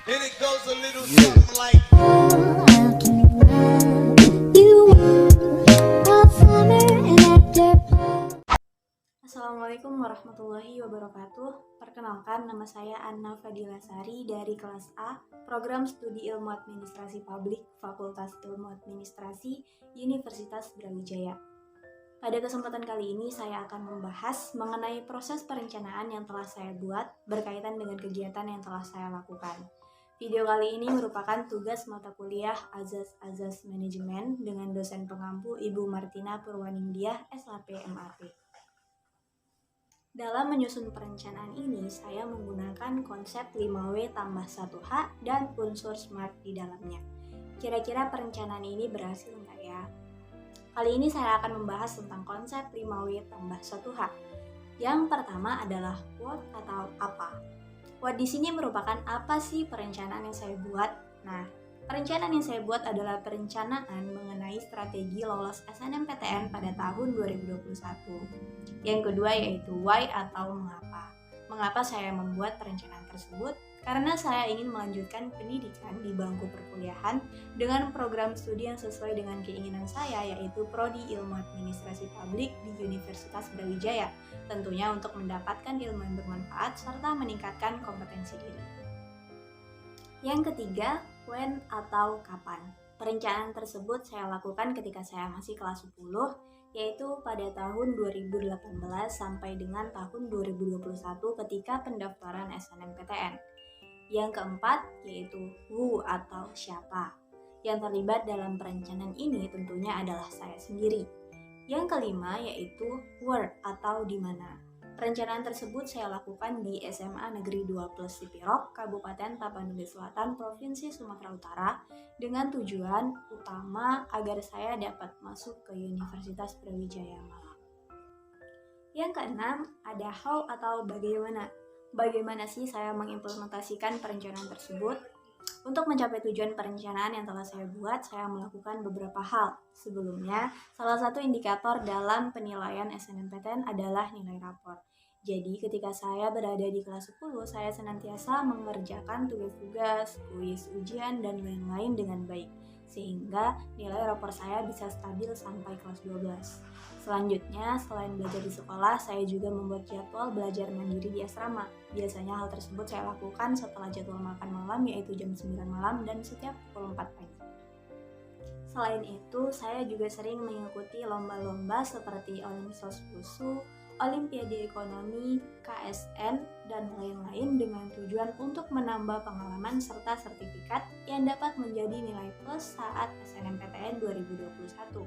And it goes a little something like Assalamualaikum warahmatullahi wabarakatuh. Perkenalkan, nama saya Anna Fadila Sari dari kelas A, Program Studi Ilmu Administrasi Publik, Fakultas Ilmu Administrasi, Universitas Brawijaya. Pada kesempatan kali ini saya akan membahas mengenai proses perencanaan yang telah saya buat berkaitan dengan kegiatan yang telah saya lakukan. Video kali ini merupakan tugas mata kuliah Azas Manajemen dengan dosen pengampu Ibu Martina Purwaningdiah, SLP MAP. Dalam menyusun perencanaan ini, saya menggunakan konsep 5W tambah 1H dan unsur SMART di dalamnya. Kira-kira perencanaan ini berhasil nggak ya? Kali ini saya akan membahas tentang konsep 5W tambah 1H. Yang pertama adalah what atau apa. What di sini merupakan apa sih perencanaan yang saya buat? Nah, perencanaan yang saya buat adalah perencanaan mengenai strategi lolos SNMPTN pada tahun 2021. Yang kedua yaitu why atau mengapa. Mengapa saya membuat perencanaan tersebut? Karena saya ingin melanjutkan pendidikan di bangku perkuliahan dengan program studi yang sesuai dengan keinginan saya, yaitu Prodi Ilmu Administrasi Publik di Universitas Brawijaya, tentunya untuk mendapatkan ilmu yang bermanfaat serta meningkatkan kompetensi diri. Yang ketiga, when atau kapan. Perencanaan tersebut saya lakukan ketika saya masih kelas 10, yaitu pada tahun 2018 sampai dengan tahun 2021 ketika pendaftaran SNMPTN. Yang keempat yaitu who atau siapa. Yang terlibat dalam perencanaan ini tentunya adalah saya sendiri. Yang kelima yaitu where atau di mana. Perencanaan tersebut saya lakukan di SMA Negeri 2 Plus Sipirok, Kabupaten Tapanuli Selatan, Provinsi Sumatera Utara, dengan tujuan utama agar saya dapat masuk ke Universitas Brawijaya Malang. Yang keenam, ada how atau bagaimana. Bagaimana sih saya mengimplementasikan perencanaan tersebut? Untuk mencapai tujuan perencanaan yang telah saya buat, saya melakukan beberapa hal. Sebelumnya, salah satu indikator dalam penilaian SNMPTN adalah nilai rapor. Jadi, ketika saya berada di kelas 10, saya senantiasa mengerjakan tugas-tugas, kuis, ujian, dan lain-lain dengan baik, sehingga nilai rapor saya bisa stabil sampai kelas 12. Selanjutnya, selain belajar di sekolah, saya juga membuat jadwal belajar mandiri di asrama. Biasanya hal tersebut saya lakukan setelah jadwal makan malam, yaitu jam 9 malam dan setiap pukul 4 pagi. Selain itu, saya juga sering mengikuti lomba-lomba seperti Olimpiade Wusu, Olimpiade Ekonomi, KSN, dan lain-lain dengan tujuan untuk menambah pengalaman serta sertifikat yang dapat menjadi nilai plus saat SNMPTN 2021.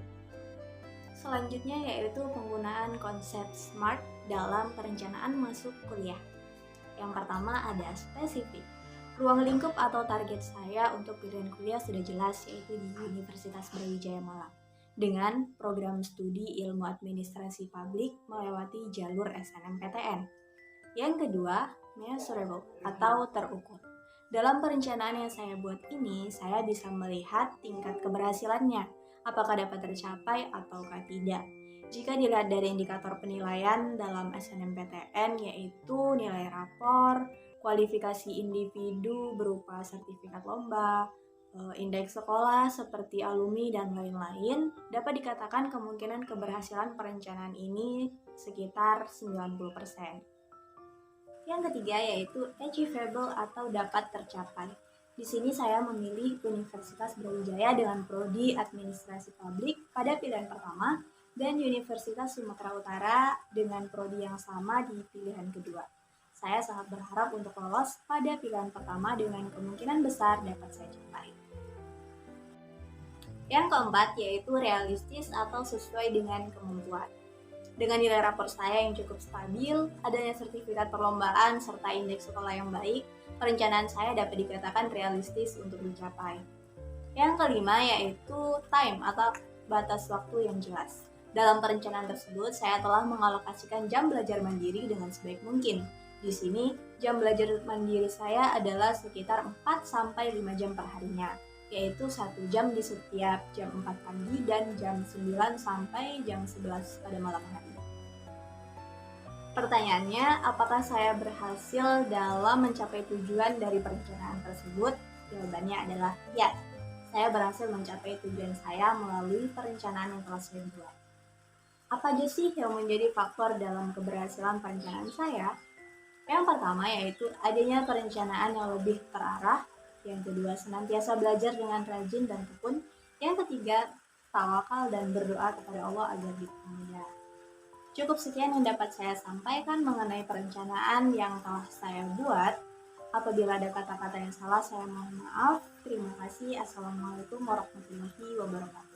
Selanjutnya yaitu penggunaan konsep SMART dalam perencanaan masuk kuliah. Yang pertama ada spesifik. Ruang lingkup atau target saya untuk pilihan kuliah sudah jelas, yaitu di Universitas Brawijaya Malang dengan program studi Ilmu Administrasi Publik melewati jalur SNMPTN. Yang kedua, measurable atau terukur. Dalam perencanaan yang saya buat ini, saya bisa melihat tingkat keberhasilannya, apakah dapat tercapai ataukah tidak. Jika dilihat dari indikator penilaian dalam SNMPTN yaitu nilai rapor, kualifikasi individu berupa sertifikat lomba, indeks sekolah seperti alumni dan lain-lain, dapat dikatakan kemungkinan keberhasilan perencanaan ini sekitar 90%. Yang ketiga yaitu achievable atau dapat tercapai. Di sini saya memilih Universitas Brawijaya dengan prodi Administrasi Publik pada pilihan pertama dan Universitas Sumatera Utara dengan prodi yang sama di pilihan kedua. Saya sangat berharap untuk lolos pada pilihan pertama dengan kemungkinan besar dapat saya capai. Yang keempat yaitu realistis atau sesuai dengan kemampuan. Dengan nilai rapor saya yang cukup stabil, adanya sertifikat perlombaan, serta indeks sekolah yang baik, perencanaan saya dapat dikatakan realistis untuk dicapai. Yang kelima yaitu time atau batas waktu yang jelas. Dalam perencanaan tersebut, saya telah mengalokasikan jam belajar mandiri dengan sebaik mungkin. Di sini, jam belajar mandiri saya adalah sekitar 4-5 jam per harinya, yaitu 1 jam di setiap jam 4 pagi dan jam 9 sampai jam 11 pada malam hari. Pertanyaannya, apakah saya berhasil dalam mencapai tujuan dari perencanaan tersebut? Jawabannya adalah ya. Saya berhasil mencapai tujuan saya melalui perencanaan yang telah saya buat. Apa aja sih yang menjadi faktor dalam keberhasilan perencanaan saya? Yang pertama yaitu adanya perencanaan yang lebih terarah. Yang kedua, senantiasa belajar dengan rajin dan tekun. Yang ketiga, tawakal dan berdoa kepada Allah agar dipermudah. Cukup sekian yang dapat saya sampaikan mengenai perencanaan yang telah saya buat. Apabila ada kata-kata yang salah, saya mohon maaf. Terima kasih. Assalamualaikum warahmatullahi wabarakatuh.